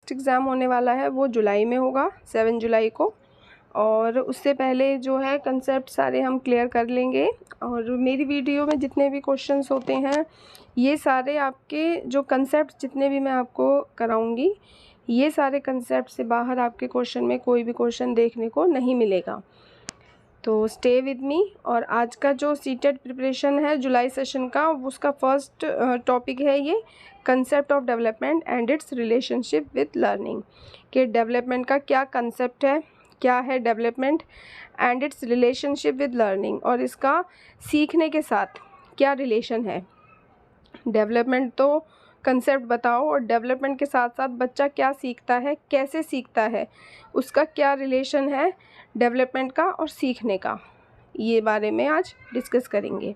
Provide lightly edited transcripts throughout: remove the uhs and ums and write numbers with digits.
Next exam होने वाला है वो जुलाई में होगा, 7 जुलाई को। और उससे पहले जो है कंसेप्ट सारे हम क्लियर कर लेंगे। और मेरी वीडियो में जितने भी क्वेश्चंस होते हैं ये सारे आपके जो कंसेप्ट जितने भी मैं आपको कराऊंगी, ये सारे कंसेप्ट से बाहर आपके क्वेश्चन में कोई भी क्वेश्चन देखने को नहीं मिलेगा। तो स्टे विद मी। और आज का जो सीटेट प्रिपरेशन है जुलाई सेशन का, उसका फर्स्ट टॉपिक है ये concept of development and it's relationship with learning. कि डेवलपमेंट का क्या कंसेप्ट है, क्या है development, and it's relationship with learning, और इसका सीखने के साथ क्या रिलेशन है। डेवलपमेंट तो कंसेप्ट बताओ, और डेवलपमेंट के साथ साथ बच्चा क्या सीखता है, कैसे सीखता है, उसका क्या रिलेशन है डेवलपमेंट का और सीखने का, ये बारे में आज डिस्कस करेंगे।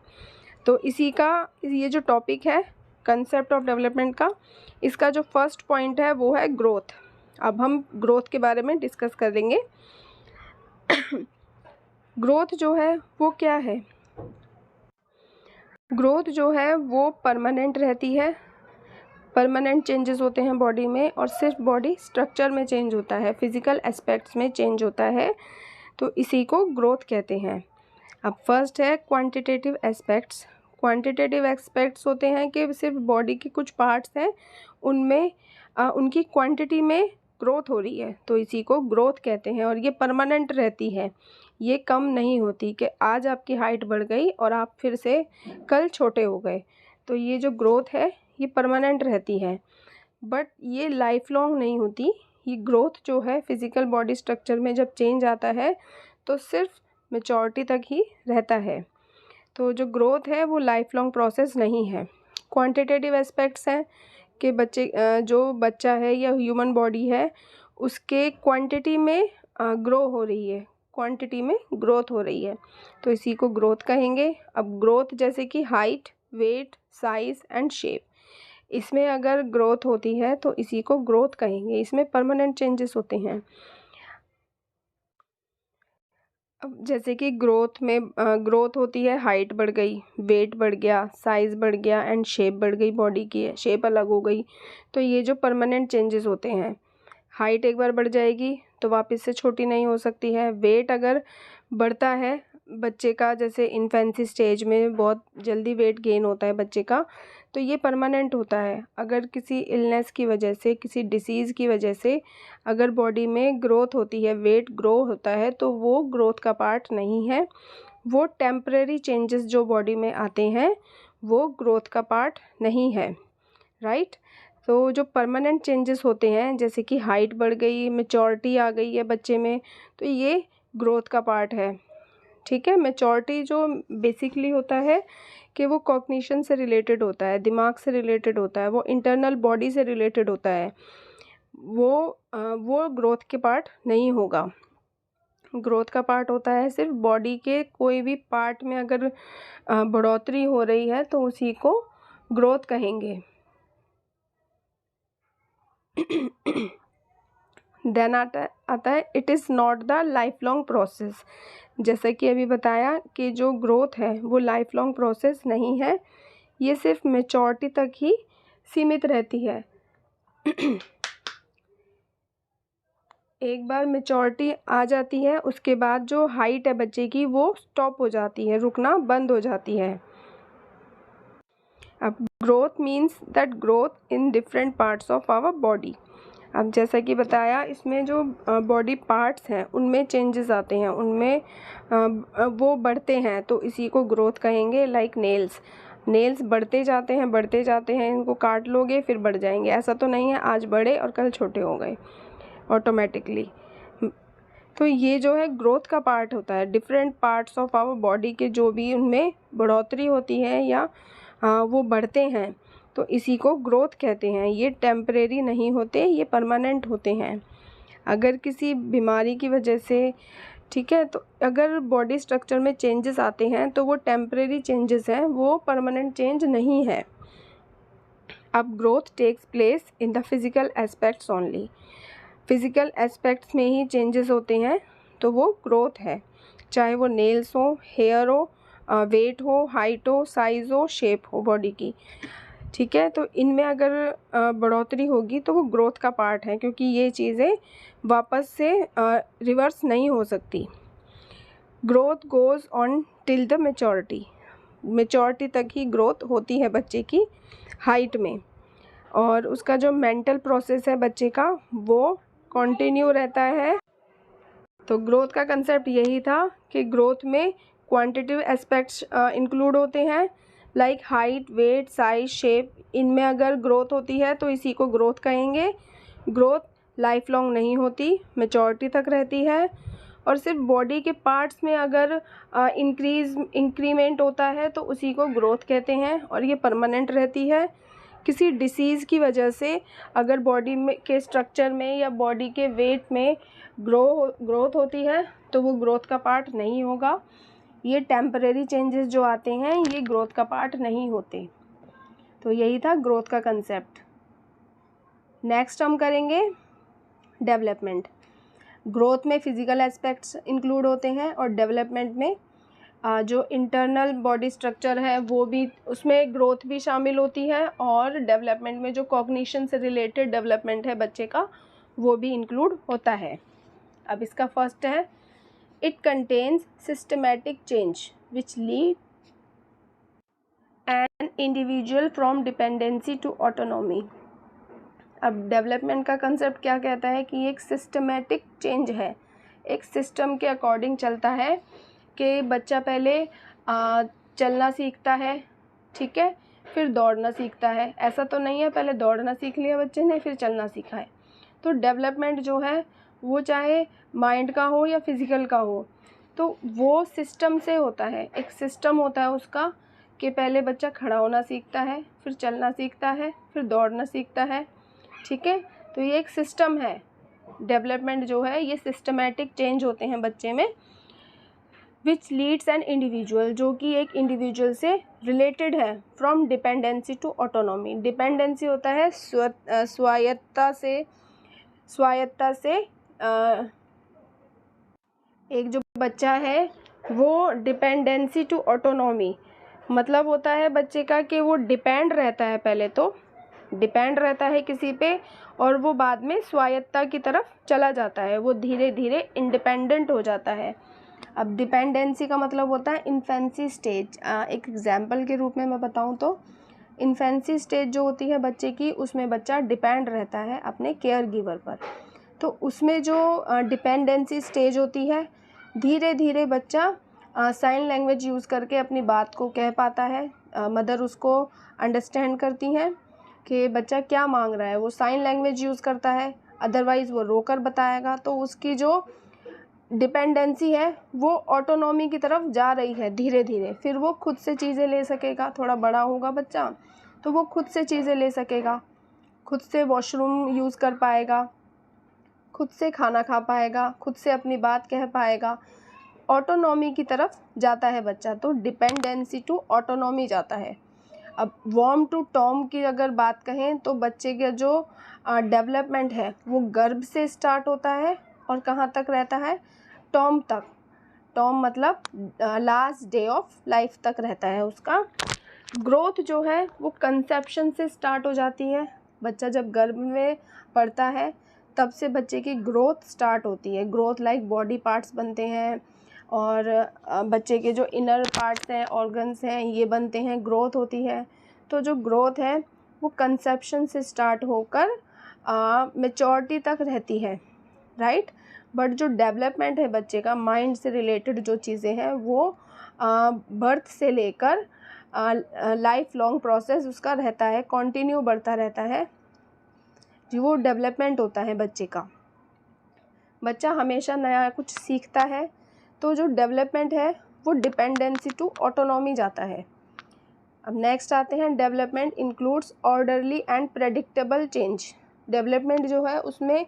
तो इसी का ये जो टॉपिक है कंसेप्ट ऑफ डेवलपमेंट का, इसका जो फर्स्ट पॉइंट है वो है ग्रोथ। अब हम ग्रोथ के बारे में डिस्कस करेंगे। ग्रोथ जो है वो क्या है? ग्रोथ जो है वो परमानेंट रहती है, परमानेंट चेंजेस होते हैं बॉडी में, और सिर्फ बॉडी स्ट्रक्चर में चेंज होता है, फिज़िकल एस्पेक्ट्स में चेंज होता है, तो इसी को ग्रोथ कहते हैं। अब फर्स्ट है क्वांटिटेटिव एस्पेक्ट्स। क्वांटिटेटिव एस्पेक्ट्स होते हैं कि सिर्फ बॉडी के कुछ पार्ट्स हैं उनमें उनकी क्वांटिटी में ग्रोथ हो रही है, तो इसी को ग्रोथ कहते हैं। और ये परमानेंट रहती है, ये कम नहीं होती कि आज आपकी हाइट बढ़ गई और आप फिर से कल छोटे हो गए। तो ये जो ग्रोथ है ये परमानेंट रहती है, बट ये लाइफ लॉन्ग नहीं होती। ये ग्रोथ जो है फिज़िकल बॉडी स्ट्रक्चर में जब चेंज आता है तो सिर्फ मैच्योरिटी तक ही रहता है। तो जो ग्रोथ है वो लाइफ लॉन्ग प्रोसेस नहीं है। क्वांटिटेटिव एस्पेक्ट्स हैं कि जो बच्चा है या ह्यूमन बॉडी है उसके क्वांटिटी में ग्रो हो रही है, क्वांटिटी में ग्रोथ हो रही है, तो इसी को ग्रोथ कहेंगे। अब ग्रोथ जैसे कि height, weight, size and shape, इसमें अगर ग्रोथ होती है तो इसी को ग्रोथ कहेंगे। इसमें परमानेंट चेंजेस होते हैं। अब जैसे कि ग्रोथ में ग्रोथ होती है, हाइट बढ़ गई, वेट बढ़ गया, साइज़ बढ़ गया एंड शेप बढ़ गई, बॉडी की शेप अलग हो गई, तो ये जो परमानेंट चेंजेस होते हैं। हाइट एक बार बढ़ जाएगी तो वापस से छोटी नहीं हो सकती है। वेट अगर बढ़ता है बच्चे का, जैसे इन्फेंसी स्टेज में बहुत जल्दी वेट गेन होता है बच्चे का, तो ये परमानेंट होता है। अगर किसी इलनेस की वजह से, किसी डिसीज़ की वजह से अगर बॉडी में ग्रोथ होती है, वेट ग्रो होता है, तो वो ग्रोथ का पार्ट नहीं है, वो टेम्परेरी चेंजेस जो बॉडी में आते हैं वो ग्रोथ का पार्ट नहीं है, राइट। तो जो परमानेंट चेंजेस होते हैं जैसे कि हाइट बढ़ गई, मैच्योरिटी आ गई है बच्चे में, तो ये ग्रोथ का पार्ट है, ठीक है। मैच्योरिटी जो बेसिकली होता है कि वो कॉग्निशन से रिलेटेड होता है, दिमाग से रिलेटेड होता है, वो इंटरनल बॉडी से रिलेटेड होता है, वो ग्रोथ के पार्ट नहीं होगा। ग्रोथ का पार्ट होता है सिर्फ बॉडी के कोई भी पार्ट में अगर बढ़ोतरी हो रही है तो उसी को ग्रोथ कहेंगे। देन आता है it is not the life long process. जैसा कि अभी बताया कि जो ग्रोथ है वो लाइफ लॉन्ग प्रोसेस नहीं है, ये सिर्फ मैच्योरिटी तक ही सीमित रहती है। एक बार मैच्योरिटी आ जाती है उसके बाद जो हाइट है बच्चे की वो स्टॉप हो जाती है, रुकना बंद हो जाती है। अब growth means that growth in different parts of our body. अब जैसा कि बताया इसमें जो बॉडी पार्ट्स हैं उनमें चेंजेस आते हैं, उनमें वो बढ़ते हैं, तो इसी को ग्रोथ कहेंगे। लाइक नेल्स बढ़ते जाते हैं, इनको काट लोगे फिर बढ़ जाएंगे, ऐसा तो नहीं है आज बढ़े और कल छोटे हो गए ऑटोमेटिकली। तो ये जो है ग्रोथ का पार्ट होता है। Different parts of our body के जो भी उनमें बढ़ोतरी होती है या वो बढ़ते हैं, तो इसी को ग्रोथ कहते हैं। ये टेम्परेरी नहीं होते, ये परमानेंट होते हैं। अगर किसी बीमारी की वजह से, ठीक है, तो अगर बॉडी स्ट्रक्चर में चेंजेस आते हैं तो वो टेम्परेरी चेंजेस हैं, वो परमानेंट चेंज नहीं है। अब growth takes place in the physical aspects only. Physical aspects में ही चेंजेस होते हैं तो वो ग्रोथ है, चाहे वो नेल्स हो, हेयर हो, वेट हो, हाइट हो, साइज़ हो, शेप हो बॉडी की। ठीक है। तो इनमें अगर बढ़ोतरी होगी तो वो ग्रोथ का पार्ट है, क्योंकि ये चीज़ें वापस से रिवर्स नहीं हो सकती। Growth goes on till the maturity तक ही ग्रोथ होती है बच्चे की हाइट में, और उसका जो मेंटल प्रोसेस है बच्चे का वो कंटिन्यू रहता है। तो ग्रोथ का कंसेप्ट यही था कि ग्रोथ में क्वांटिटिव एस्पेक्ट्स इंक्लूड होते हैं, like height, weight, size, shape. इनमें अगर ग्रोथ होती है तो इसी को ग्रोथ कहेंगे। ग्रोथ लाइफ लॉन्ग नहीं होती, मेचोरिटी तक रहती है। और सिर्फ बॉडी के पार्ट्स में अगर इंक्रीमेंट होता है तो उसी को ग्रोथ कहते हैं, और ये परमानेंट रहती है। किसी डिसीज़ की वजह से अगर बॉडी में के स्ट्रक्चर में या बॉडी के वेट में ग्रोथ होती है तो वो ग्रोथ का पार्ट नहीं होगा। ये टेम्परेरी चेंजेस जो आते हैं ये ग्रोथ का पार्ट नहीं होते। तो यही था ग्रोथ का कंसेप्ट। नेक्स्ट हम करेंगे डेवलपमेंट। ग्रोथ में फिज़िकल एस्पेक्ट्स इंक्लूड होते हैं, और डेवलपमेंट में जो इंटरनल बॉडी स्ट्रक्चर है वो भी, उसमें ग्रोथ भी शामिल होती है, और डेवलपमेंट में जो कॉग्निशन से रिलेटेड डेवलपमेंट है बच्चे का वो भी इंक्लूड होता है। अब इसका फर्स्ट है, it contains systematic change which lead an individual from dependency to autonomy. अब डेवलपमेंट का कंसेप्ट क्या कहता है कि एक सिस्टमैटिक चेंज है, एक सिस्टम के अकॉर्डिंग चलता है कि बच्चा पहले चलना सीखता है, ठीक है, फिर दौड़ना सीखता है। ऐसा तो नहीं है पहले दौड़ना सीख लिया बच्चे ने फिर चलना सीखा है। तो डेवलपमेंट जो है वो चाहे माइंड का हो या फिज़िकल का हो, तो वो सिस्टम से होता है। एक सिस्टम होता है उसका कि पहले बच्चा खड़ा होना सीखता है, फिर चलना सीखता है, फिर दौड़ना सीखता है, ठीक है। तो ये एक सिस्टम है। डेवलपमेंट जो है ये सिस्टमैटिक चेंज होते हैं बच्चे में, विच लीड्स एन इंडिविजुअल, जो कि एक इंडिविजुअल से रिलेटेड है, from dependency to autonomy. Dependency होता है स्वायत्तता से एक जो बच्चा है वो डिपेंडेंसी टू ऑटोनॉमी मतलब होता है बच्चे का कि वो डिपेंड रहता है, पहले तो डिपेंड रहता है किसी पे, और वो बाद में स्वायत्तता की तरफ चला जाता है, वो धीरे धीरे इंडिपेंडेंट हो जाता है। अब डिपेंडेंसी का मतलब होता है इन्फेंसी स्टेज। एक एग्जांपल के रूप में मैं बताऊं तो इन्फेंसी स्टेज जो होती है बच्चे की, उसमें बच्चा डिपेंड रहता है अपने केयर गिवर पर। तो उसमें जो डिपेंडेंसी स्टेज होती है, धीरे धीरे बच्चा साइन लैंग्वेज यूज़ करके अपनी बात को कह पाता है। मदर उसको अंडरस्टैंड करती हैं कि बच्चा क्या मांग रहा है, वो साइन लैंग्वेज यूज़ करता है, अदरवाइज़ वो रोकर बताएगा। तो उसकी जो डिपेंडेंसी है वो ऑटोनॉमी की तरफ जा रही है धीरे धीरे। फिर वो खुद से चीज़ें ले सकेगा, थोड़ा बड़ा होगा बच्चा तो वो खुद से चीज़ें ले सकेगा, खुद से वॉशरूम यूज़ कर पाएगा, खुद से खाना खा पाएगा, खुद से अपनी बात कह पाएगा। ऑटोनॉमी की तरफ जाता है बच्चा, तो डिपेंडेंसी टू ऑटोनॉमी जाता है। अब वॉर्म टू टॉम की अगर बात कहें तो बच्चे का जो डेवलपमेंट है वो गर्भ से स्टार्ट होता है और कहाँ तक रहता है, टॉम तक। टॉम मतलब लास्ट डे ऑफ लाइफ तक रहता है उसका। ग्रोथ जो है वो कंसेप्शन से स्टार्ट हो जाती है। बच्चा जब गर्भ में पड़ता है तब से बच्चे की ग्रोथ स्टार्ट होती है। ग्रोथ लाइक बॉडी पार्ट्स बनते हैं, और बच्चे के जो इनर पार्ट्स हैं, ऑर्गन्स हैं, ये बनते हैं, ग्रोथ होती है। तो जो ग्रोथ है वो कंसेप्शन से स्टार्ट होकर मैच्योरिटी तक रहती है, राइट। बट जो डेवलपमेंट है बच्चे का, माइंड से रिलेटेड जो चीज़ें हैं वो बर्थ से लेकर लाइफ लॉन्ग प्रोसेस उसका रहता है, कंटिन्यू बढ़ता रहता है। वो डेवलपमेंट होता है बच्चे का। बच्चा हमेशा नया कुछ सीखता है, तो जो डेवलपमेंट है वो डिपेंडेंसी टू ऑटोनॉमी जाता है। अब नेक्स्ट आते हैं, development includes orderly and predictable change. Development जो है उसमें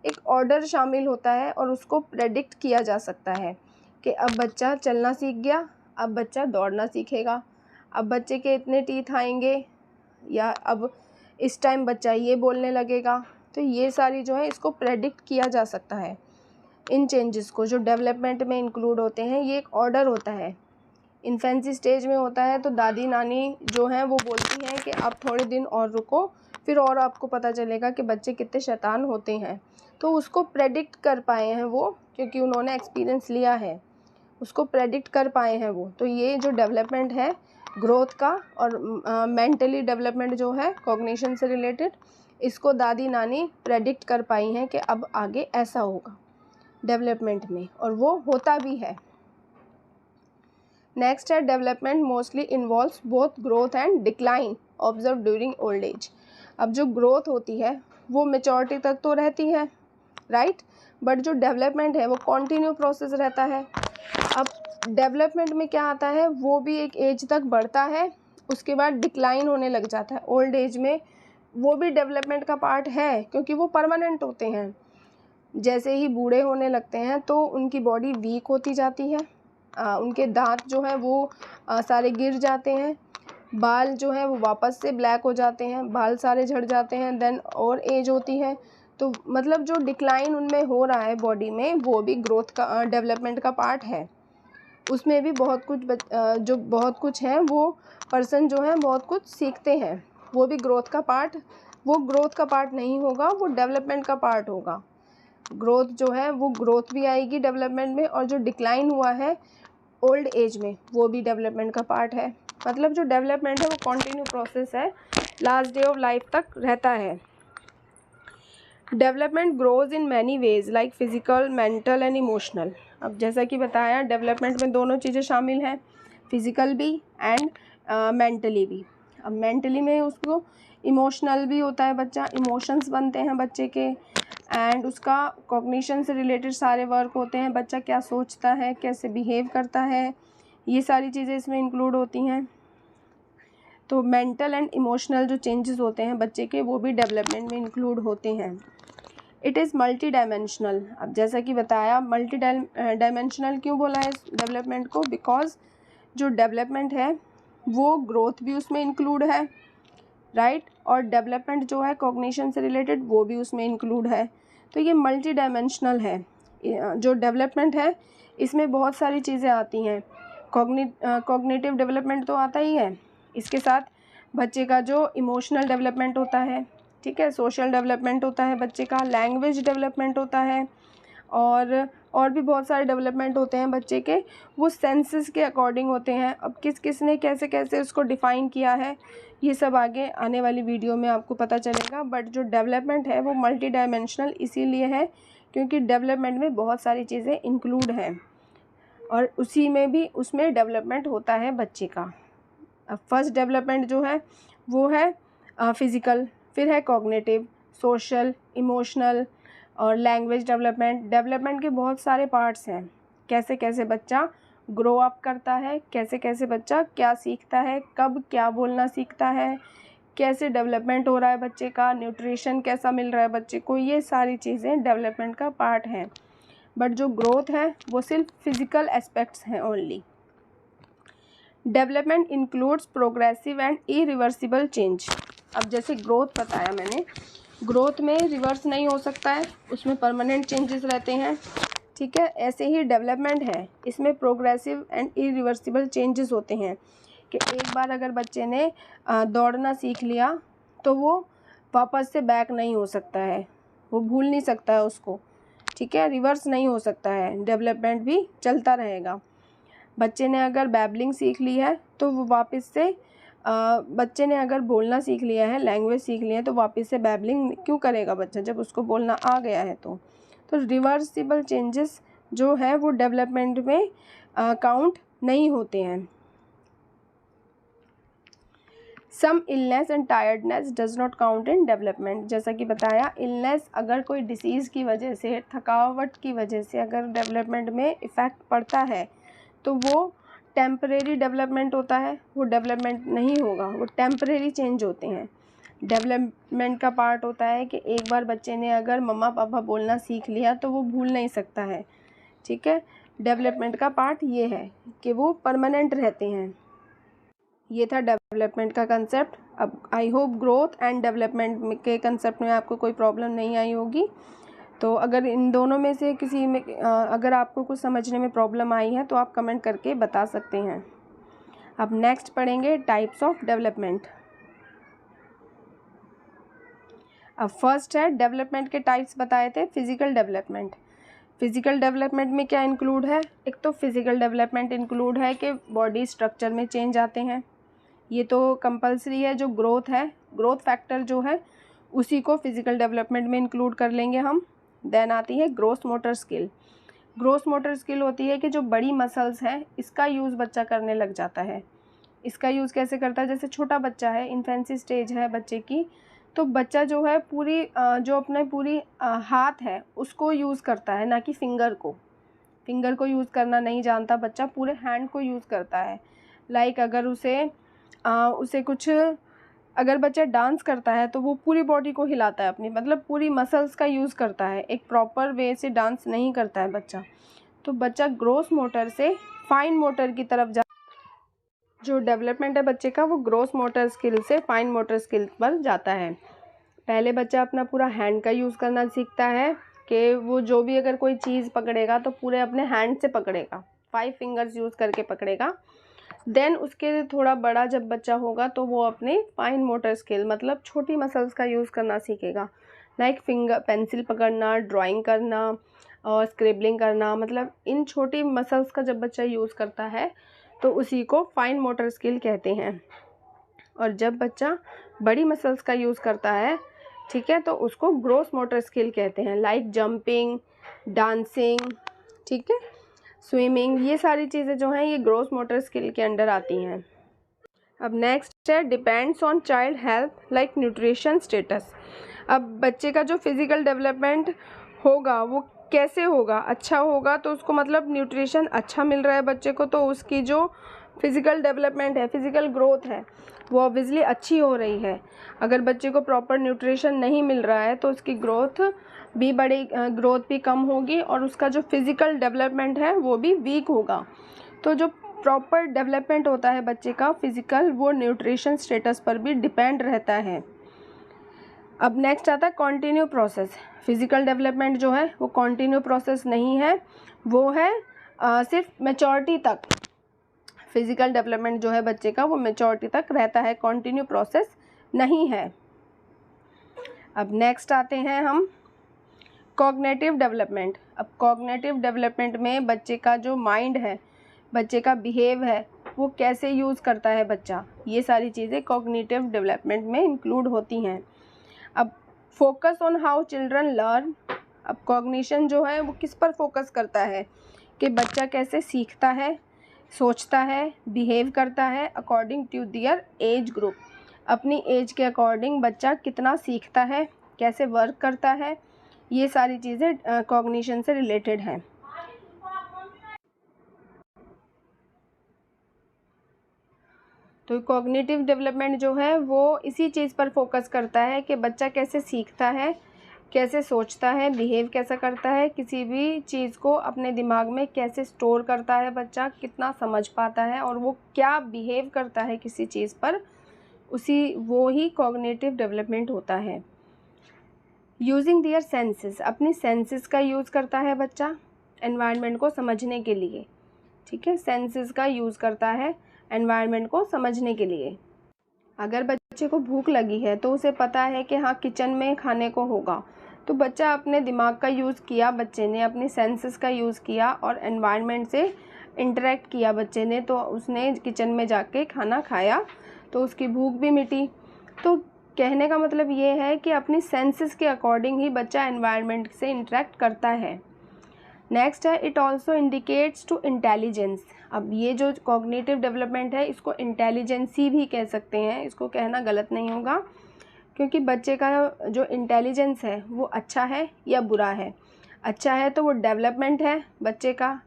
एक ऑर्डर शामिल होता है और उसको प्रेडिक्ट किया जा सकता है कि अब बच्चा चलना सीख गया, अब बच्चा दौड़ना सीखेगा, अब बच्चे के इतने टीथ आएंगे, या अब इस टाइम बच्चा ये बोलने लगेगा। तो ये सारी जो है इसको प्रेडिक्ट किया जा सकता है। इन चेंजेस को जो डेवलपमेंट में इंक्लूड होते हैं, ये एक ऑर्डर होता है, इन्फेंसी स्टेज में होता है तो दादी नानी जो हैं वो बोलती हैं कि आप थोड़े दिन और रुको, फिर और आपको पता चलेगा कि बच्चे कितने शैतान होते हैं। तो उसको प्रेडिक्ट कर पाए हैं वो, क्योंकि उन्होंने एक्सपीरियंस लिया है, उसको प्रेडिक्ट कर पाए हैं वो। तो ये जो डेवलपमेंट है ग्रोथ का और मेंटली डेवलपमेंट जो है कॉग्निशन से रिलेटेड, इसको दादी नानी प्रेडिक्ट कर पाई हैं कि अब आगे ऐसा होगा डेवलपमेंट में, और वो होता भी है। नेक्स्ट है development mostly involves both growth and decline observe during old age. अब जो ग्रोथ होती है वो मेचोरिटी तक तो रहती है, राइट, बट जो डेवलपमेंट है वो कॉन्टिन्यू प्रोसेस रहता है। अब डेवलपमेंट में क्या आता है, वो भी एक एज तक बढ़ता है, उसके बाद डिक्लाइन होने लग जाता है ओल्ड एज में। वो भी डेवलपमेंट का पार्ट है, क्योंकि वो परमानेंट होते हैं। जैसे ही बूढ़े होने लगते हैं तो उनकी बॉडी वीक होती जाती है, उनके दांत जो हैं वो सारे गिर जाते हैं, बाल जो हैं वो वापस से ब्लैक हो जाते हैं, बाल सारे झड़ जाते हैं, देन और एज होती है। तो मतलब जो डिक्लाइन उनमें हो रहा है बॉडी में, वो भी ग्रोथ का डेवलपमेंट का पार्ट है। उसमें भी बहुत कुछ है, वो पर्सन जो है बहुत कुछ सीखते हैं, वो भी ग्रोथ का पार्ट, वो ग्रोथ का पार्ट नहीं होगा, वो डेवलपमेंट का पार्ट होगा। ग्रोथ जो है वो ग्रोथ भी आएगी डेवलपमेंट में, और जो डिक्लाइन हुआ है ओल्ड एज में वो भी डेवलपमेंट का पार्ट है। मतलब जो डेवलपमेंट है वो कॉन्टिन्यू प्रोसेस है, लास्ट डे ऑफ लाइफ तक रहता है। Development grows in many ways like physical, mental and emotional. अब जैसा कि बताया डेवलपमेंट में दोनों चीज़ें शामिल हैं, फिजिकल भी एंड मेंटली भी। अब मेंटली में उसको इमोशनल भी होता है, बच्चा इमोशंस बनते हैं बच्चे के, एंड उसका कॉग्निशन से रिलेटेड सारे वर्क होते हैं, बच्चा क्या सोचता है, कैसे बिहेव करता है, ये सारी चीज़ें इसमें इंक्लूड होती हैं। तो मेंटल एंड इमोशनल जो चेंजेस होते हैं बच्चे के, वो भी डेवलपमेंट में इंक्लूड होते हैं। It is multi dimensional. अब जैसा कि बताया मल्टी डायमेंशनल क्यों बोला है इस डेवलपमेंट को, बिकॉज जो डेवलपमेंट है वो ग्रोथ भी उसमें इंक्लूड है, राइट, और डेवलपमेंट जो है कॉग्निशन से रिलेटेड वो भी उसमें इंक्लूड है। तो ये मल्टी डायमेंशनल है। जो डेवलपमेंट है इसमें बहुत सारी चीज़ें आती हैं। कॉग्निटिव डेवलपमेंट तो आता ही है, इसके साथ बच्चे का जो इमोशनल डेवलपमेंट होता है, ठीक है, सोशल डेवलपमेंट होता है बच्चे का, लैंग्वेज डेवलपमेंट होता है, और भी बहुत सारे डेवलपमेंट होते हैं बच्चे के, वो सेंसेस के अकॉर्डिंग होते हैं। अब किस ने कैसे कैसे उसको डिफ़ाइन किया है ये सब आगे आने वाली वीडियो में आपको पता चलेगा। बट जो डेवलपमेंट है वो मल्टी डायमेंशनल इसीलिए है क्योंकि डेवलपमेंट में बहुत सारी चीज़ें इंक्लूड हैं, और उसमें डेवलपमेंट होता है बच्चे का। अब फर्स्ट डेवलपमेंट जो है वो है फिज़िकल, फिर है कॉग्निटिव, सोशल, इमोशनल और लैंग्वेज डेवलपमेंट। डेवलपमेंट के बहुत सारे पार्ट्स हैं, कैसे कैसे बच्चा ग्रो अप करता है, कैसे कैसे बच्चा क्या सीखता है, कब क्या बोलना सीखता है, कैसे डेवलपमेंट हो रहा है बच्चे का, न्यूट्रिशन कैसा मिल रहा है बच्चे को, ये सारी चीज़ें डेवलपमेंट का पार्ट हैं। बट जो ग्रोथ है वो सिर्फ फिज़िकल एस्पेक्ट्स हैं only. Development includes progressive and irreversible change. अब जैसे ग्रोथ बताया मैंने, ग्रोथ में रिवर्स नहीं हो सकता है, उसमें परमानेंट चेंजेस रहते हैं, ठीक है। ऐसे ही डेवलपमेंट है, इसमें प्रोग्रेसिव एंड इरिवर्सिबल चेंजेस होते हैं कि एक बार अगर बच्चे ने दौड़ना सीख लिया तो वो वापस से बैक नहीं हो सकता है, वो भूल नहीं सकता है उसको, ठीक है, रिवर्स नहीं हो सकता है, डेवलपमेंट भी चलता रहेगा। बच्चे ने अगर बैबलिंग सीख ली है तो वो वापस से बच्चे ने अगर बोलना सीख लिया है, लैंग्वेज सीख लिया है, तो वापस से बैबलिंग क्यों करेगा बच्चा जब उसको बोलना आ गया है। तो रिवर्सिबल चेंजेस जो है वो डेवलपमेंट में काउंट नहीं होते हैं। Some illness and tiredness does not count in development. जैसा कि बताया, इलनेस अगर कोई डिसीज़ की वजह से, थकावट की वजह से अगर डेवलपमेंट में इफ़ेक्ट पड़ता है तो वो टेम्परेरी डेवलपमेंट होता है, वो डेवलपमेंट नहीं होगा, वो टेम्परेरी चेंज होते हैं। डेवलपमेंट का पार्ट होता है कि एक बार बच्चे ने अगर मम्मा पापा बोलना सीख लिया तो वो भूल नहीं सकता है, ठीक है। डेवलपमेंट का पार्ट ये है कि वो परमानेंट रहते हैं। ये था डेवलपमेंट का कंसेप्ट। अब I hope growth and development के कंसेप्ट में आपको कोई प्रॉब्लम नहीं आई होगी। तो अगर इन दोनों में से किसी में अगर आपको कुछ समझने में प्रॉब्लम आई है तो आप कमेंट करके बता सकते हैं। अब नेक्स्ट पढ़ेंगे टाइप्स ऑफ डेवलपमेंट। अब फर्स्ट है डेवलपमेंट के टाइप्स बताए थे। फिजिकल डेवलपमेंट, फिजिकल डेवलपमेंट में क्या इंक्लूड है? एक तो फिजिकल डेवलपमेंट इंक्लूड है कि बॉडी स्ट्रक्चर में चेंज आते हैं, ये तो कंपलसरी है। जो ग्रोथ है, ग्रोथ फैक्टर जो है उसी को फिजिकल डेवलपमेंट में इंक्लूड कर लेंगे हम। देन आती है gross motor skill. Gross motor skill होती है कि जो बड़ी मसल्स हैं इसका यूज़ बच्चा करने लग जाता है। इसका यूज़ कैसे करता है? जैसे छोटा बच्चा है, इन्फेंसी स्टेज है बच्चे की, तो बच्चा जो है पूरी जो अपने पूरी हाथ है उसको यूज़ करता है, ना कि फिंगर को। फिंगर को यूज़ करना नहीं जानता बच्चा, पूरे हैंड को यूज़ करता है। लाइक अगर उसे कुछ, अगर बच्चा डांस करता है तो वो पूरी बॉडी को हिलाता है अपनी, मतलब पूरी मसल्स का यूज़ करता है, एक प्रॉपर वे से डांस नहीं करता है बच्चा। तो बच्चा ग्रोस मोटर से फाइन मोटर की तरफ जो डेवलपमेंट है बच्चे का वो ग्रोस मोटर स्किल से फाइन मोटर स्किल पर जाता है। पहले बच्चा अपना पूरा हैंड का यूज़ करना सीखता है कि वो जो भी अगर कोई चीज़ पकड़ेगा तो पूरे अपने हैंड से पकड़ेगा, 5 फिंगर्स यूज़ करके पकड़ेगा। देन उसके थोड़ा बड़ा जब बच्चा होगा तो वो अपने फाइन मोटर स्किल मतलब छोटी मसल्स का यूज़ करना सीखेगा। लाइक फिंगर, पेंसिल पकड़ना, ड्राइंग करना और स्क्रिबलिंग करना, मतलब इन छोटी मसल्स का जब बच्चा यूज़ करता है तो उसी को फाइन मोटर स्किल कहते हैं। और जब बच्चा बड़ी मसल्स का यूज़ करता है, ठीक है, तो उसको ग्रोस मोटर स्किल कहते हैं। लाइक जंपिंग, डांसिंग, ठीक है, स्विमिंग, ये सारी चीज़ें जो हैं ये ग्रोस मोटर स्किल के अंडर आती हैं। अब नेक्स्ट है depends on child health like nutrition status. अब बच्चे का जो फिज़िकल डेवलपमेंट होगा वो कैसे होगा? अच्छा होगा तो उसको मतलब न्यूट्रिशन अच्छा मिल रहा है बच्चे को, तो उसकी जो फिज़िकल डेवलपमेंट है, फिज़िकल ग्रोथ है, वो ऑब्वियसली अच्छी हो रही है। अगर बच्चे को प्रॉपर न्यूट्रिशन नहीं मिल रहा है तो उसकी ग्रोथ भी कम होगी और उसका जो फिज़िकल डेवलपमेंट है वो भी वीक होगा। तो जो प्रॉपर डेवलपमेंट होता है बच्चे का फिज़िकल, वो न्यूट्रिशन स्टेटस पर भी डिपेंड रहता है। अब नेक्स्ट आता है कॉन्टिन्यू प्रोसेस। फिज़िकल डेवलपमेंट जो है वो कॉन्टिन्यू प्रोसेस नहीं है, वो है सिर्फ मैच्योरिटी तक। फिज़िकल डेवलपमेंट जो है बच्चे का वो मैच्योरिटी तक रहता है, कॉन्टिन्यू प्रोसेस नहीं है। अब नेक्स्ट आते हैं हम कॉग्निटिव डेवलपमेंट। अब कॉग्निटिव डेवलपमेंट में बच्चे का जो माइंड है, बच्चे का बिहेव है, वो कैसे यूज़ करता है बच्चा, ये सारी चीज़ें कॉग्निटिव डेवलपमेंट में इंक्लूड होती हैं। अब focus on how children learn. अब कॉग्निशन जो है वो किस पर फोकस करता है कि बच्चा कैसे सीखता है, सोचता है, बिहेव करता है according to their age group. अपनी एज के अकॉर्डिंग बच्चा कितना सीखता है, कैसे वर्क करता है, ये सारी चीज़ें कॉग्निशन से रिलेटेड हैं। तो कॉग्निटिव डेवलपमेंट जो है वो इसी चीज़ पर फोकस करता है कि बच्चा कैसे सीखता है, कैसे सोचता है, बिहेव कैसा करता है, किसी भी चीज़ को अपने दिमाग में कैसे स्टोर करता है बच्चा, कितना समझ पाता है और वो क्या बिहेव करता है किसी चीज़ पर, वो ही कॉग्निटिव डेवलपमेंट होता है। यूजिंग दियर सेंसेस, अपनी सेंसेस का यूज़ करता है बच्चा एनवायरनमेंट को समझने के लिए, ठीक है, सेंसेस का यूज़ करता है एनवायरनमेंट को समझने के लिए। अगर बच्चे को भूख लगी है तो उसे पता है कि हाँ किचन में खाने को होगा, तो बच्चा अपने दिमाग का यूज़ किया, बच्चे ने अपनी सेंसेस का यूज़ किया और एनवायरनमेंट से इंटरेक्ट किया बच्चे ने, तो उसने किचन में जाके खाना खाया तो उसकी भूख भी मिटी। तो कहने का मतलब ये है कि अपनी सेंसेस के अकॉर्डिंग ही बच्चा एनवायरनमेंट से इंटरेक्ट करता है। नेक्स्ट है it also indicates to intelligence. अब ये जो कॉग्निटिव डेवलपमेंट है इसको इंटेलिजेंसी भी कह सकते हैं, इसको कहना गलत नहीं होगा, क्योंकि बच्चे का जो इंटेलिजेंस है वो अच्छा है या बुरा है। अच्छा है तो वो डेवलपमेंट है बच्चे का,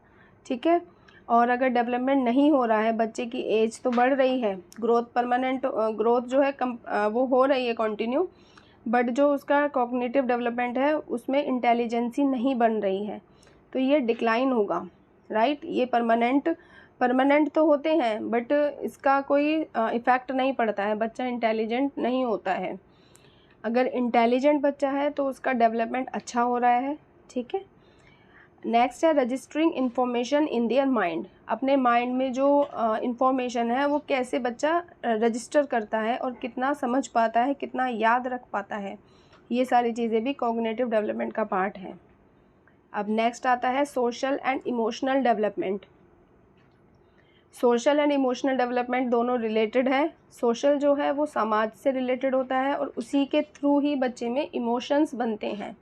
ठीक है, और अगर डेवलपमेंट नहीं हो रहा है, बच्चे की एज तो बढ़ रही है, ग्रोथ जो है वो हो रही है कंटिन्यू, बट जो उसका कॉग्निटिव डेवलपमेंट है उसमें इंटेलिजेंसी नहीं बन रही है, तो ये डिक्लाइन होगा, राइट। ये परमानेंट तो होते हैं बट इसका कोई इफ़ेक्ट नहीं पड़ता है, बच्चा इंटेलिजेंट नहीं होता है। अगर इंटेलिजेंट बच्चा है तो उसका डेवलपमेंट अच्छा हो रहा है, ठीक है। नेक्स्ट है registering information in their mind. अपने माइंड में जो इंफॉर्मेशन है वो कैसे बच्चा रजिस्टर करता है और कितना समझ पाता है, कितना याद रख पाता है, ये सारी चीज़ें भी कॉग्निटिव डेवलपमेंट का पार्ट है। अब नेक्स्ट आता है social and emotional development. Social and emotional development दोनों रिलेटेड है। सोशल जो है वो समाज से रिलेटेड होता है और उसी के थ्रू ही बच्चे में इमोशंस बनते हैं।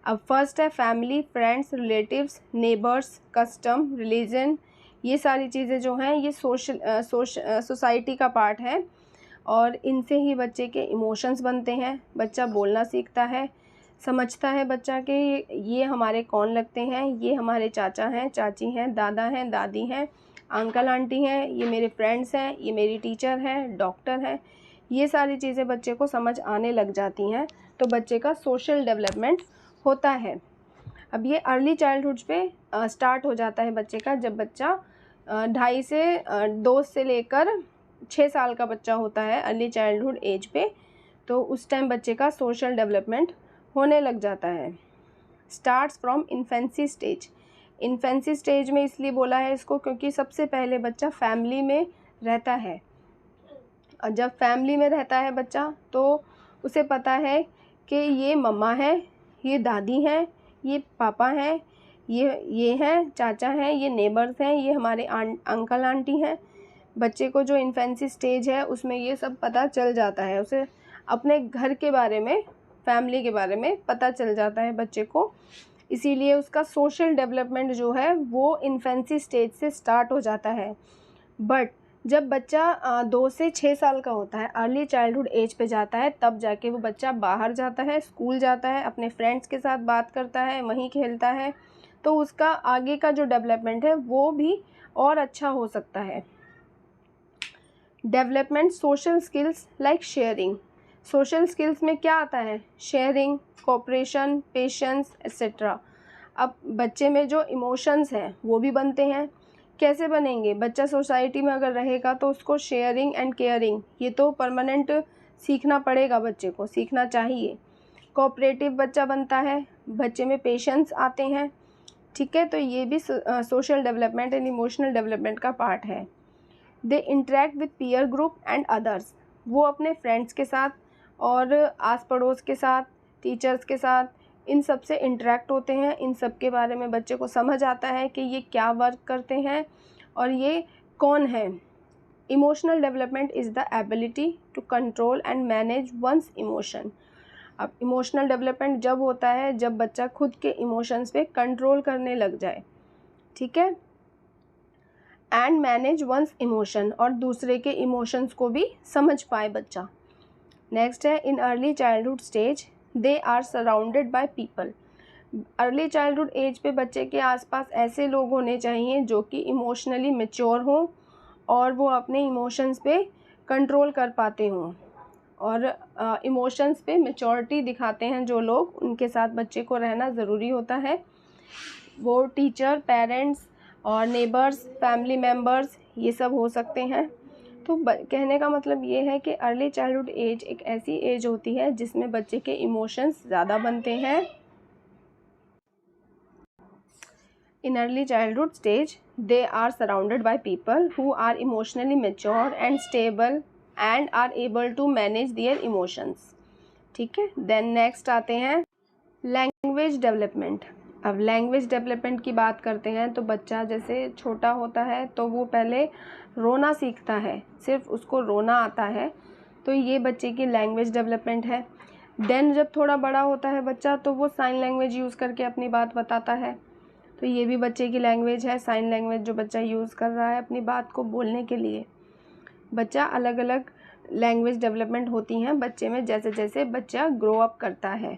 अब फर्स्ट है family, friends, relatives, neighbours, custom, religion, ये सारी चीज़ें जो हैं ये सोसाइटी का पार्ट है और इनसे ही बच्चे के इमोशंस बनते हैं। बच्चा बोलना सीखता है, समझता है बच्चा कि ये हमारे कौन लगते हैं, ये हमारे चाचा हैं, चाची हैं, दादा हैं, दादी हैं, अंकल आंटी हैं, ये मेरे फ्रेंड्स हैं, ये मेरी टीचर हैं, डॉक्टर हैं, ये सारी चीज़ें बच्चे को समझ आने लग जाती हैं। तो बच्चे का सोशल डेवलपमेंट होता है। अब ये अर्ली चाइल्डहुड पे स्टार्ट हो जाता है बच्चे का, जब बच्चा 2.5 से 2 से लेकर 6 साल का बच्चा होता है अर्ली चाइल्डहुड एज पे, तो उस टाइम बच्चे का सोशल डेवलपमेंट होने लग जाता है। Starts from infancy stage. Infancy stage में इसलिए बोला है इसको क्योंकि सबसे पहले बच्चा फैमिली में रहता है और जब फैमिली में रहता है बच्चा तो उसे पता है कि ये मम्मा है, ये दादी हैं, ये पापा हैं, ये हैं चाचा हैं, ये नेबर्स हैं, ये हमारे अंकल आंटी हैं। बच्चे को जो इन्फेंसी स्टेज है उसमें ये सब पता चल जाता है, उसे अपने घर के बारे में, फैमिली के बारे में पता चल जाता है बच्चे को। इसीलिए उसका सोशल डेवलपमेंट जो है वो इन्फेंसी स्टेज से स्टार्ट हो जाता है। बट जब बच्चा 2 से 6 साल का होता है, अर्ली चाइल्डहुड एज पे जाता है, तब जाके वो बच्चा बाहर जाता है, स्कूल जाता है, अपने फ्रेंड्स के साथ बात करता है, वहीं खेलता है, तो उसका आगे का जो डेवलपमेंट है वो भी और अच्छा हो सकता है। Development social skills like sharing. Social skills में क्या आता है? Sharing, cooperation, patience etcetera. अब बच्चे में जो इमोशंस हैं वो भी बनते हैं। कैसे बनेंगे? बच्चा सोसाइटी में अगर रहेगा तो उसको शेयरिंग एंड केयरिंग ये तो परमानेंट सीखना पड़ेगा, बच्चे को सीखना चाहिए। कोऑपरेटिव बच्चा बनता है, बच्चे में पेशेंस आते हैं, ठीक है, तो ये भी social development and emotional development का पार्ट है। They interact with peer group and others. वो अपने फ्रेंड्स के साथ और आस पड़ोस के साथ, टीचर्स के साथ, इन सब से इंटरेक्ट होते हैं। इन सब के बारे में बच्चे को समझ आता है कि ये क्या वर्क करते हैं और ये कौन है। Emotional development is the ability to control and manage ones emotion. अब इमोशनल डेवलपमेंट जब होता है जब बच्चा खुद के इमोशंस पे कंट्रोल करने लग जाए, ठीक है, एंड मैनेज वंस इमोशन, और दूसरे के इमोशंस को भी समझ पाए बच्चा। नेक्स्ट है in early childhood stage they are surrounded by people. Early childhood age पे बच्चे के आसपास ऐसे लोग होने चाहिए जो कि इमोशनली मैच्योर हों और वो अपने इमोशंस पे कंट्रोल कर पाते हों, और इमोशंस पे मैच्योरिटी दिखाते हैं जो लोग, उनके साथ बच्चे को रहना ज़रूरी होता है। वो टीचर, पेरेंट्स और नेबर्स, फैमिली मेम्बर्स ये सब हो सकते हैं। तो कहने का मतलब ये है कि अर्ली चाइल्डहुड एज एक ऐसी एज होती है जिसमें बच्चे के इमोशंस ज़्यादा बनते हैं। In early childhood stage they are surrounded by people who are emotionally mature and stable and are able to manage their emotions, ठीक है। देन नेक्स्ट आते हैं लैंग्वेज डेवलपमेंट। अब लैंग्वेज डेवलपमेंट की बात करते हैं तो बच्चा जैसे छोटा होता है तो वो पहले रोना सीखता है, सिर्फ उसको रोना आता है, तो ये बच्चे की लैंग्वेज डेवलपमेंट है। देन जब थोड़ा बड़ा होता है बच्चा तो वो साइन लैंग्वेज यूज़ करके अपनी बात बताता है, तो ये भी बच्चे की लैंग्वेज है, साइन लैंग्वेज जो बच्चा यूज़ कर रहा है अपनी बात को बोलने के लिए। बच्चा अलग अलग लैंग्वेज डेवलपमेंट होती हैं बच्चे में जैसे जैसे बच्चा ग्रो अप करता है।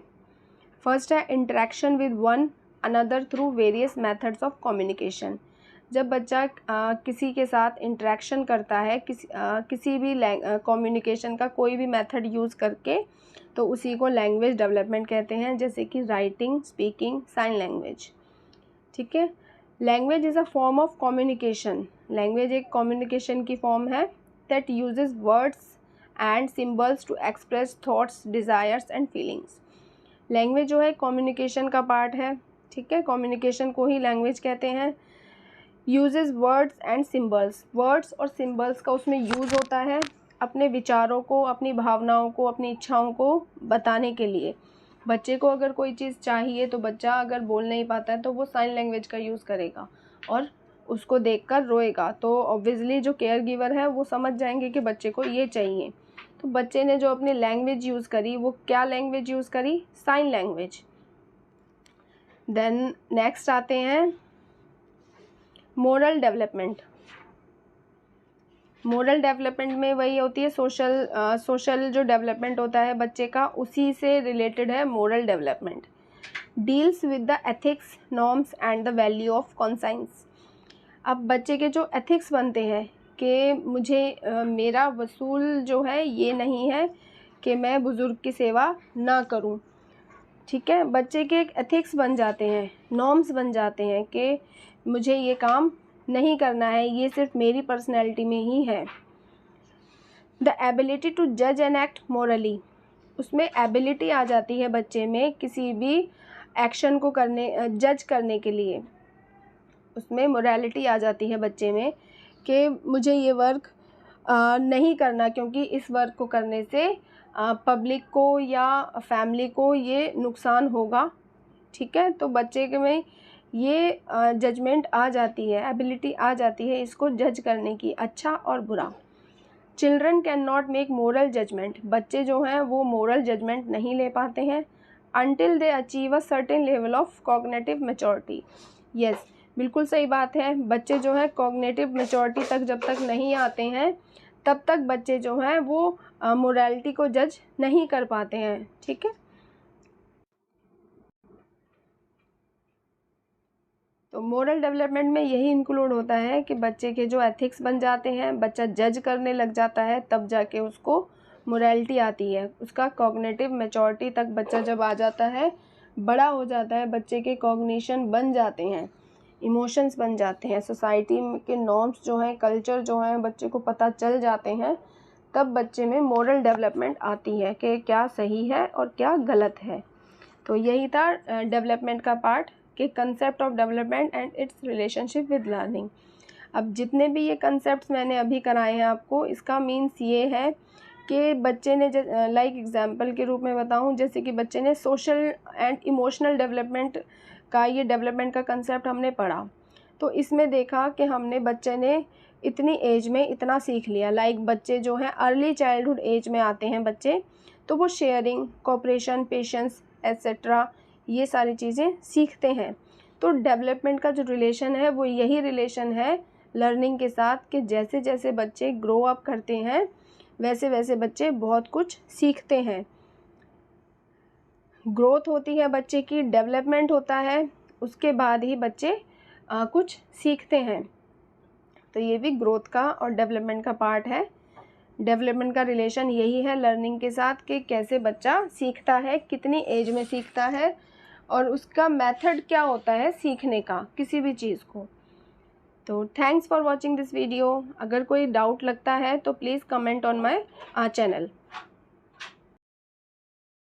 फर्स्ट है interaction with one another through various methods of communication. जब बच्चा किसी के साथ इंटरेक्शन करता है किसी भी कम्युनिकेशन का कोई भी मेथड यूज़ करके, तो उसी को लैंग्वेज डेवलपमेंट कहते हैं, जैसे कि राइटिंग, स्पीकिंग, साइन लैंग्वेज, ठीक है। Language is a form of communication. Language एक कम्युनिकेशन की फॉर्म है that uses words and symbols to express thoughts, desires and feelings. Language जो है कम्युनिकेशन का पार्ट है, ठीक है, कम्युनिकेशन को ही लैंग्वेज कहते हैं। Uses words and symbols, words और सिम्बल्स का उसमें यूज़ होता है अपने विचारों को, अपनी भावनाओं को, अपनी इच्छाओं को बताने के लिए। बच्चे को अगर कोई चीज़ चाहिए तो बच्चा अगर बोल नहीं पाता है तो वो साइन लैंग्वेज का यूज़ करेगा और उसको देखकर रोएगा, तो ऑब्वियसली जो केयर गिवर है वो समझ जाएंगे कि बच्चे को ये चाहिए। तो बच्चे ने जो अपनी लैंग्वेज यूज़ करी वो क्या लैंग्वेज यूज़ करी? Sign language. देन नेक्स्ट आते हैं मोरल डेवलपमेंट। मोरल डेवलपमेंट में वही होती है सोशल जो डेवलपमेंट होता है बच्चे का, उसी से रिलेटेड है moral development. Deals with the ethics, norms and the value of conscience. अब बच्चे के जो एथिक्स बनते हैं कि मुझे मेरा वसूल जो है ये नहीं है कि मैं बुज़ुर्ग की सेवा ना करूं, ठीक है। बच्चे के एक एथिक्स बन जाते हैं, नॉर्म्स बन जाते हैं कि मुझे ये काम नहीं करना है, ये सिर्फ मेरी पर्सनैलिटी में ही है। द एबिलिटी टू जज एंड एक्ट मोरली, उसमें एबिलिटी आ जाती है बच्चे में किसी भी एक्शन को जज करने के लिए। उसमें मोरालिटी आ जाती है बच्चे में कि मुझे ये वर्क नहीं करना क्योंकि इस वर्क को करने से पब्लिक को या फैमिली को ये नुकसान होगा, ठीक है। तो बच्चे के में ये जजमेंट आ जाती है, एबिलिटी आ जाती है इसको जज करने की, अच्छा और बुरा। Children can not make moral judgment, बच्चे जो हैं वो मोरल जजमेंट नहीं ले पाते हैं until they achieve a certain level of cognitive maturity. Yes, बिल्कुल सही बात है। बच्चे जो है कॉग्निटिव मैच्योरिटी तक जब तक नहीं आते हैं तब तक बच्चे जो हैं वो मोरालिटी को जज नहीं कर पाते हैं, ठीक है। तो मोरल डेवलपमेंट में यही इंक्लूड होता है कि बच्चे के जो एथिक्स बन जाते हैं, बच्चा जज करने लग जाता है, तब जाके उसको मोरालिटी आती है। उसका कॉग्निटिव मैच्योरिटी तक बच्चा जब आ जाता है, बड़ा हो जाता है, बच्चे के कॉग्निशन बन जाते हैं, इमोशंस बन जाते हैं, सोसाइटी के नॉर्म्स जो हैं, कल्चर जो हैं बच्चे को पता चल जाते हैं, तब बच्चे में मोरल डेवलपमेंट आती है कि क्या सही है और क्या गलत है। तो यही था डेवलपमेंट का पार्ट कि concept of development and it's relationship with learning. अब जितने भी ये कंसेप्ट्स मैंने अभी कराए हैं आपको, इसका मीन्स ये है कि बच्चे ने लाइक एग्जांपल के रूप में बताऊं, जैसे कि बच्चे ने सोशल एंड इमोशनल डेवलपमेंट का, ये डेवलपमेंट का कंसेप्ट हमने पढ़ा, तो इसमें देखा कि हमने बच्चे ने इतनी एज में इतना सीख लिया। लाइक बच्चे जो हैं अर्ली चाइल्डहुड एज में आते हैं बच्चे, तो वो शेयरिंग, कोऑपरेशन, पेशेंस एट्सेट्रा ये सारी चीज़ें सीखते हैं। तो डेवलपमेंट का जो रिलेशन है वो यही रिलेशन है लर्निंग के साथ कि जैसे जैसे बच्चे ग्रो अप करते हैं वैसे वैसे बच्चे बहुत कुछ सीखते हैं। ग्रोथ होती है बच्चे की, डेवलपमेंट होता है, उसके बाद ही बच्चे कुछ सीखते हैं। तो ये भी ग्रोथ का और डेवलपमेंट का पार्ट है। डेवलपमेंट का रिलेशन यही है लर्निंग के साथ कि कैसे बच्चा सीखता है, कितनी एज में सीखता है और उसका मेथड क्या होता है सीखने का किसी भी चीज़ को। तो thanks for watching this video. अगर कोई डाउट लगता है तो please comment on my channel.